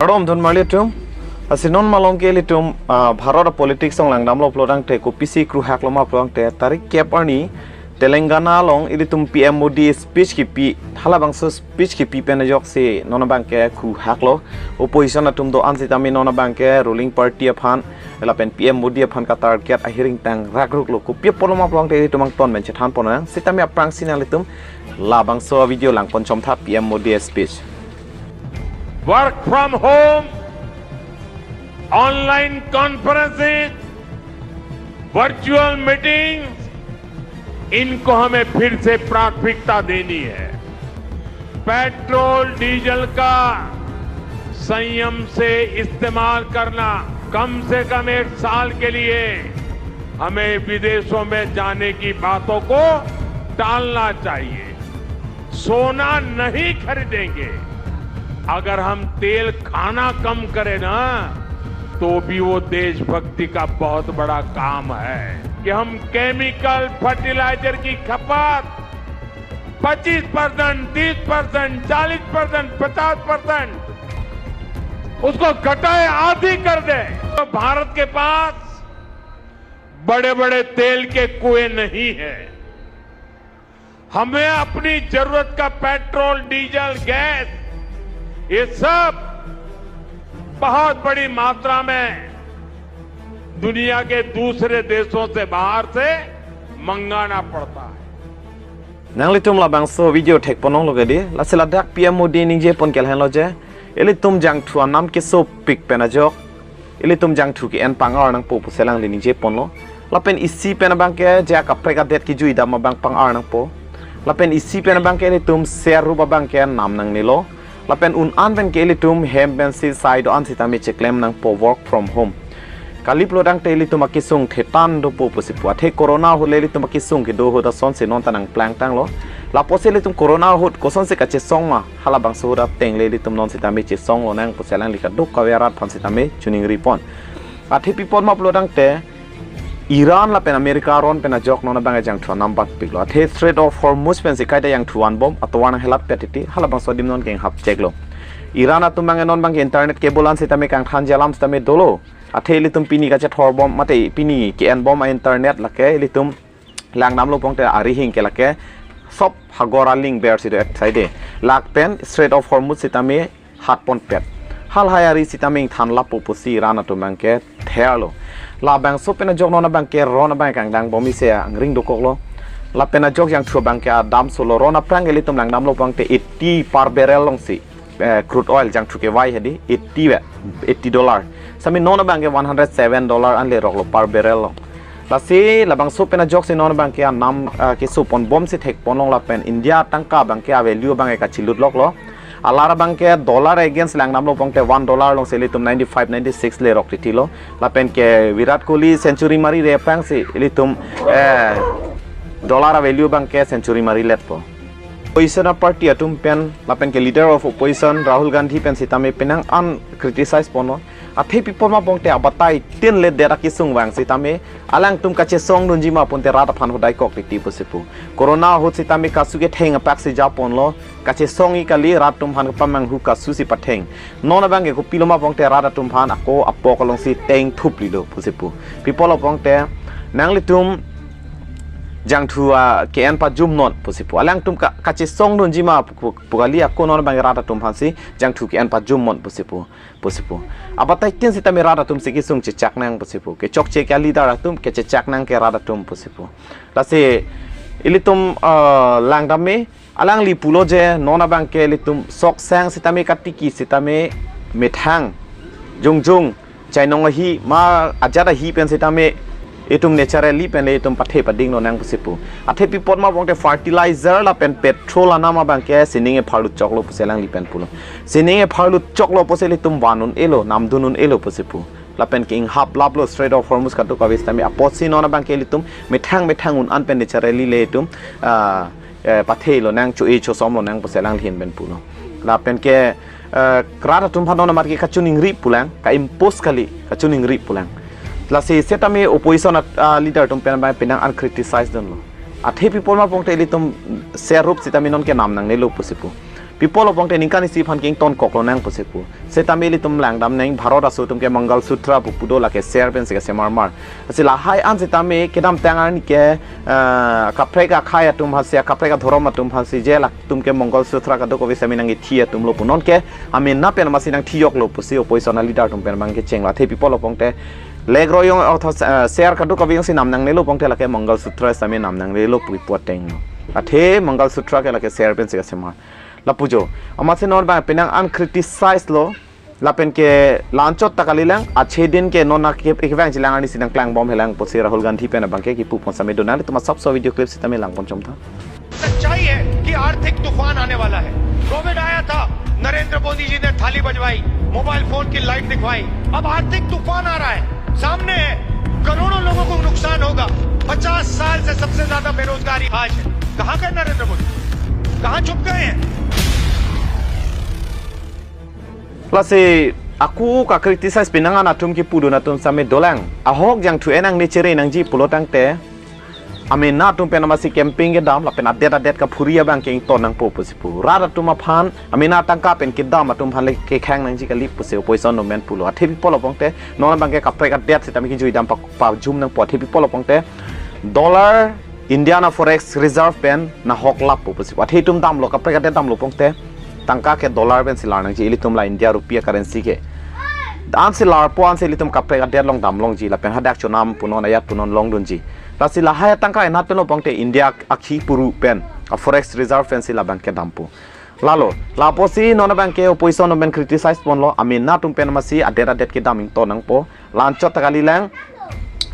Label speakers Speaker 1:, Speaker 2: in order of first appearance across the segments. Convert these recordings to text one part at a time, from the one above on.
Speaker 1: Rom don malitum asinon malong ke litum Bharat politics ong langdam lo plodang te ko PC kru hak lo ma plodang te tarik kep ani Telangana long ilitum PM Modi speech ki pi halabang so speech ki pi pen ajok se nona bangke kru hak lo opposition atum do ansi tami nona bangke ruling party aphan ela pen PM Modi aphan ka target a hearing tang ragruk lo ko pi poloma plodang te litum ton men chethan pon sitami aprang sinal litum labang so video lang pon chom tha PM Modi speech.
Speaker 2: Work from home, online conferences, virtual meetings, इनको हमें फिर से प्राथमिकता देनी है। Petrol diesel का संयम से इस्तेमाल करना, कम से कम 1 साल के लिए हमें विदेशों में जाने की बातों को टालना चाहिए। सोना नहीं खरीदेंगे। अगर हम तेल खाना कम करें ना तो भी वो देशभक्ति का बहुत बड़ा काम है कि हम केमिकल फर्टिलाइजर की खपत 25%, 30%, 40%, 50% उसको घटाए आधी कर दे। तो भारत के पास बड़े बड़े तेल के कुएं नहीं है। हमें अपनी जरूरत का पेट्रोल, डीजल, गैस ये सब बहुत बड़ी मात्रा में दुनिया के दूसरे देशों से बाहर से मंगाना पड़ता है।
Speaker 1: Nang litum labang so video tek ponong lo gadi la sela dak PM Modi ning je pon kel hen lo je elitum jang thu anam ke so pik pen ajok elitum jang thu ki en pangar nang po selang li ning je pon lo la pen isi pen bang ke ja ka preka det ki jui da ma bang pangar nang po la pen isi pen bang ke elitum ser ru ba bang ke nam nang ni lo la pen un an pen ke elitum hem ben si side an sitami che claim nang po work from home kalip lo dang te elitum akisung thetan do po posipua the corona ho le elitum akisung ke do ho da son se non tanang plang tang lo la po se elitum corona ho ko son se ka che song ma hala bang so da teng le elitum non sitami che song lo nang po selang lika duk ka verat phan sitami chuning ripon athe pipon ma lo dang te Iran la pen America ron pen ajok nona bang jang thwa number pik lo the Strait of Hormuz pen sikai da yang thuan bom atwan helap petiti hala bang so dim non keng hap check lo Iran atum bang non bang internet cable an sitami kang khan jalam sitami dolo athe litum pini ka che thor bom mate pini ke en bom internet la ke litum lang nam lo pong te ari hing ke la ke sop hagora link bear si do side lak pen Strait of Hormuz sitami hat pon pet hal hayari sitami than la pupusi Iran atum bang ke thelo la bang so pena jok nona bang ke rona bang kang dang bomi se angring do koklo la pena jok yang thu bang ke dam solo rona prang elitum lang dam lo bang te 80 per barrel long si crude oil jang thu ke wai hedi $80 sami nona bang ke $107 an le rok lo per barrel lo la se la bang so pena jok se nona bang ke nam ke so pon bom se thek pon long la pen India tangka bang ke value bang ka chilut lok lo alara bang ke dollar against lang nam lo pong te $1 long se litum 95 96 le rok ti lo la pen ke Virat Kohli century mari re pang se litum dollar value bang ke century mari let po opposition party atum pen la pen ke leader of opposition Rahul Gandhi pen sitame penang un criticize pono athe people ma pong te abatai tin le dera ki sung wang sitame alang tum ka che song dun jima pon te rata phan hodai kok ti posipu corona ho sitame ka suge theng pak se japon lo ka che song i kali rat tum phan pamang hu ka susi patheng nona bang ko piloma pong te rata tum phan ako apok long si teng thup li do posipu people pong te nang li tum jang thua ke an pa jum non posipu alang tum ka che song dun jima pugali ako non bang rata tum phan si jang thu ke an pa jum mon posipu abatai tin si tami rata tum si ki sung che chak nang posipu ke kechokche ke leader tum ke che chak nang ke rata tum posipu la se ilitum langdam me alang li pulo je nona bang ke litum sok sang si tami katiki si tami methang jung chainong hi ma ajara hi pen si tami etum naturally pen le etum pathe pading no nang posipu athe pipot ma bongte fertilizer la pen petrol anama bang ke sining e phalu choklo puselang li pen pulo sining e phalu choklo poseli tum wanun elo namdunun elo posipu la pen king hap lablo Strait of Hormuz ka to ka vestami aposi nona bang ke litum methang un an pen naturally le etum pathe lo nang chu e chu som lo nang puselang lhin ben pulo la pen ke krata tum phanona mar ke kachuning ri pulang ka impose kali kachuning ri pulang la se setame opposition leader tum pen ba penang un criticize don lo athe people ma pongte litum ser rup sitami non ke nam nang ne lo posipu people of Bangte Ninkan is Sipan King Ton Koklonang Posipu. Setamilitum Lang Damning, Paroda Sutum Mangal Sutra, Pupudo like a serpent, like a semarmar. Sila high Anzitame, Kedam Tanganike, Caprega Kayatum Hasia, Caprega Thoromatum Hasijela, Tumke Mongol Sutra, Kadokovisaminang Tia Tum Lopunonke, I mean Napian Masinang Tiok Lopusi, Poison Alida Tum Permanke Cheng, people of Bangte. Legro yung share ka duka bing sinam nang nilo pong telake Mongol Sutra sa min nam nang nilo puipoteng no athe Mongol Sutra ke lake share pen se sema lapujo amase non ba penang uncriticize lo lapen ke lanchot takalilang ache din ke nona ke ekvang jilang ani sinang klang bom helang posi Rahul Gandhi pe na bangke ki pupon same donale tuma sab so video clip sitame lang ponchom tha
Speaker 3: सच्चाई है कि आर्थिक तूफान आने वाला है Covid आया था नरेंद्र मोदी जी ने थाली बजवाई मोबाइल फोन की लाइट दिखवाई अब आर्थिक तूफान आ रहा है सामने है करोड़ों लोगों को नुकसान होगा 50 साल से सबसे ज्यादा बेरोजगारी आज है कहां गए नरेंद्र मोदी कहां छुप गए हैं
Speaker 1: lase aku ka criticize pinangan atum ki pudu na tum same dolang ahok jang thu enang nechere nang ji pulotang te ame na tum penamasi camping ke dam la pen adet ka phuria bang ke ton nang po posipu rara tum phan ame na tangka pen ki dam atum phan le ke khang nang ji ka lip pose poison no men pulo athepi polo pongte non bang ke kapre ka det sitami ki jui dam pa jum nang po athepi polo pongte dollar Indiana forex reserve pen na hok lap po posipu athei tum dam lo kapre ka det dam lo pongte tangka ke dollar pen silar nang ji ilitum la India rupiah currency ke an silar po an silitum kapre ka det long dam long ji la pen hadak chonam punon ayat punon long dun ji Rasila haya tangka enat peno bangte India akhi puru pen a forex reserve pen sila banke dampu lalo laposi nona banke opposition men criticize ponlo amin na tum pen masi adera det ke daming to nang po lanchot takali lang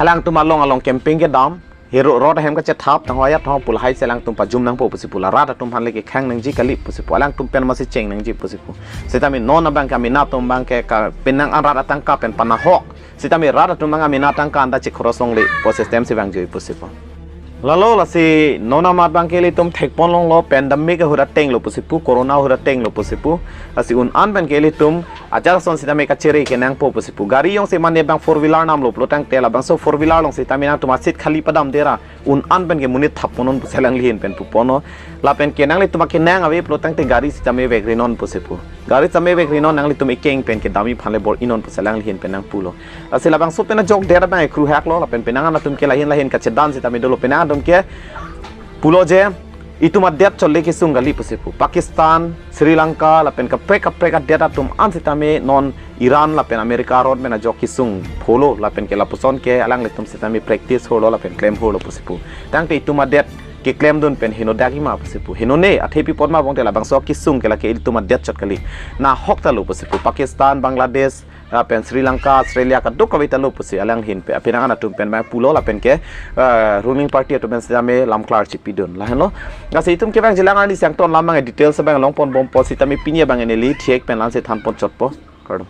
Speaker 1: alang tum along camping ke dam hero rod hem ka che thap tang hoya thong pul hai selang tum pa jum nang po pusi pula rada tum hanle ke khang nang ji kali pusi alang tum pen masi cheng nang ji pusi pu setami nona banke amin na tum banke ka penang arada tangka pen panahok Sitami rada tumang aminatang kanda cik krosong li po sistem si bang jui pusipo. Lalu lasi nona mat bang keli tum tekpon long lo pandemic hura teng lo pusipu corona hura teng lo pusipu lasi un an bang keli tum ajar son sitami kaciri kenang po pusipu gari yong si mane bang 4-wheeler nam lo plotang tela bang so 4-wheeler long sitami nang tumasit khali padam dera un an bang ke munit thaponon puselang lihin pen pupono la pen kenang li tumak kenang awe plotang te gari sitami vegrinon pusipu gari sitami vegrinon nang li tum ikeng pen ke dami phanle bor inon puselang lihin pen nang pulo lasi la bang so pen jok dera bang crew hack lo la pen penang na tum ke lahin kacedan sitami dolo penang ke pulo je itu madet cholle ki sungali pusipu Pakistan Sri Lanka lapen ka preka data tum ansitame non Iran lapen America rod mena jok ki sung pholo lapen ke lapuson ke alang le tum sitame practice holo lapen claim holo pusipu tang te itu madet ke claim dun pen hino dagi ma pusipu hino ne athepi podma bongte la bang so ki sung ke la ke itu madet chot kali na hokta lo pusipu Pakistan Bangladesh pen Sri Lanka Australia ka dok kawita lo pusi alang hin pe apinangan atum pen ma pulo la pen ke ruling party atum sitame lam klar chipidon la heno gase itum ke bang jilang ani sang ton lamang details bang long pon bom po sitame pinya bang eneli thek pen lan se than pon chot po kado